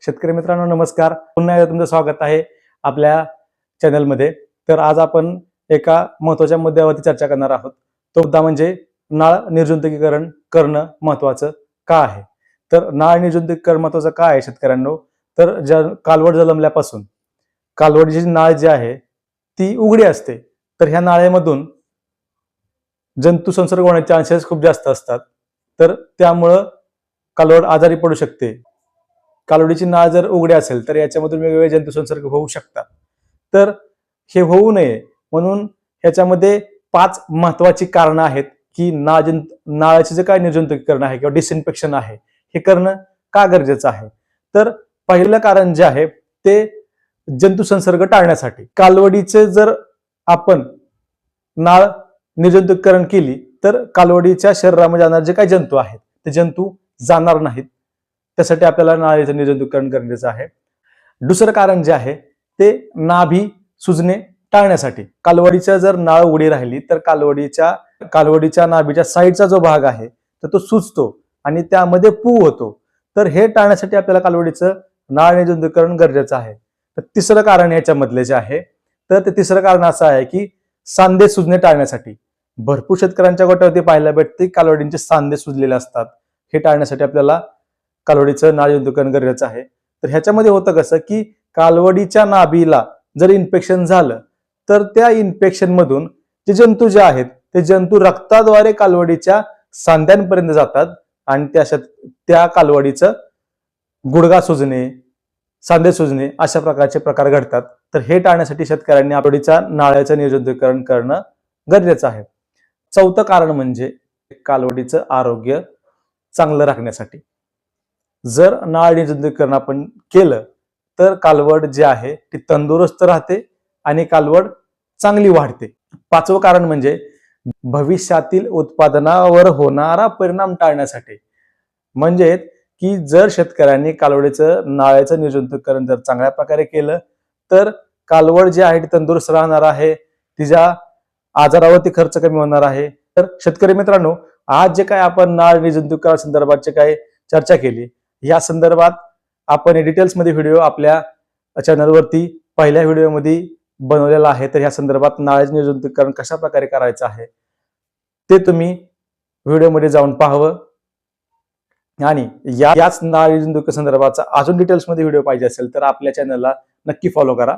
शेतकरी मित्रांनो नमस्कार. पुन्हा एकदा तुमचं स्वागत आहे आपल्या चॅनलमध्ये. तर आज आपण एका महत्त्वाच्या मुद्द्यावरती चर्चा करणार आहोत. तो मुद्दा म्हणजे नाळ निर्जंतुकीकरण करणं महत्त्वाचं का आहे. तर नाळ निर्जंतुकीकरण महत्त्वाचं का आहे शेतकऱ्यांनो, तर कालवड जन्मल्यापासून कालवडीची नाळ जी आहे ती उघडी असते. तर ह्या नाळेमधून जंतू संसर्ग होण्याचे चान्सेस खूप जास्त असतात. तर त्यामुळं कालवड आजारी पडू शकते. कालवडीची नाळ जर उघडी असेल तर याच्यामधून वेगवेगळे जंतू संसर्ग होऊ शकतात. तर हे होऊ नये म्हणून ह्याच्यामध्ये 5 महत्वाची कारणं आहेत की नाळाचे जे काय निर्जंतुकीकरण आहे किंवा डिसइन्फेक्शन आहे हे करणं का गरजेचं आहे. तर पहिलं कारण जे आहे ते जंतू संसर्ग टाळण्यासाठी. कालवडीचे जर आपण नाळ निर्जंतुकीकरण केली तर कालवडीच्या शरीरामध्ये जाणारे जे काही जंतू आहेत ते जंतू जाणार नाहीत. त्यासाठी आपल्याला नाळीचं निर्जंतुकीकरण गरजेचं आहे. दुसरं कारण जे आहे ते नाभी सुजणे टाळण्यासाठी. कालवडीच्या जर नाळ उघडी राहिली तर कालवडीच्या नाभीच्या साईडचा जो भाग आहे तर तो सुजतो आणि त्यामध्ये पू होतो. तर हे टाळण्यासाठी आपल्याला कालवडीचं नाळ निर्जंतुकीकरण गरजेचं आहे. तर तिसरं कारण याच्यामधले जे आहे तर ते तिसरं कारण असं आहे की सांधे सुजणे टाळण्यासाठी. भरपूर शेतकऱ्यांच्या गोट्यावरती पाहायला भेटते कालवडींचे सांधे सुजलेले असतात. हे टाळण्यासाठी आपल्याला कालवडीचं नाळ निर्जंतुकीकरण गरजेचं आहे. तर ह्याच्यामध्ये होतं कसं की कालवडीच्या नाभीला जर इन्फेक्शन झालं तर त्या इन्फेक्शन मधून जे जंतू जे आहेत ते जंतू रक्ताद्वारे कालवडीच्या सांध्यांपर्यंत जातात आणि त्या कालवडीचं गुडघा सुजणे, सांधे सुजणे अशा प्रकारचे प्रकार घडतात. तर हे टाळण्यासाठी शेतकऱ्यांनी कालवडीच्या नाळाचं निर्जंतुकीकरण करणं गरजेचं आहे. चौथं कारण म्हणजे कालवडीचं आरोग्य चांगलं राखण्यासाठी. जर नाळ निर्जंतुकीकरण आपण केलं तर कालवड जी आहे ती तंदुरुस्त राहते आणि कालवड चांगली वाढते. 5वं कारण म्हणजे भविष्यातील उत्पादनावर होणारा परिणाम टाळण्यासाठी. म्हणजे की जर शेतकऱ्यांनी कालवडीचं नाळाचं निर्जंतुकीकरण जर चांगल्या प्रकारे केलं तर कालवड जी आहे ती तंदुरुस्त राहणार आहे, तिच्या आजारावरती खर्च कमी होणार आहे. तर शेतकरी मित्रांनो, आज जे काय आपण नाळ निर्जंतुकीकरण संदर्भात काय चर्चा केली या संदर्भात आपण डिटेल्समध्ये व्हिडिओ आपल्या चॅनलवरती पहिल्या व्हिडिओमध्ये बनवलेला आहे. तर या संदर्भात नाळाचं निर्जंतुकीकरण कशा प्रकारे करायचं आहे ते तुम्ही व्हिडिओमध्ये जाऊन पाहावं. आणि याच नाळ निर्जंतुकीकरण संदर्भाचा अजून डिटेल्समध्ये व्हिडिओ पाहिजे असेल तर आपल्या चॅनलला नक्की फॉलो करा.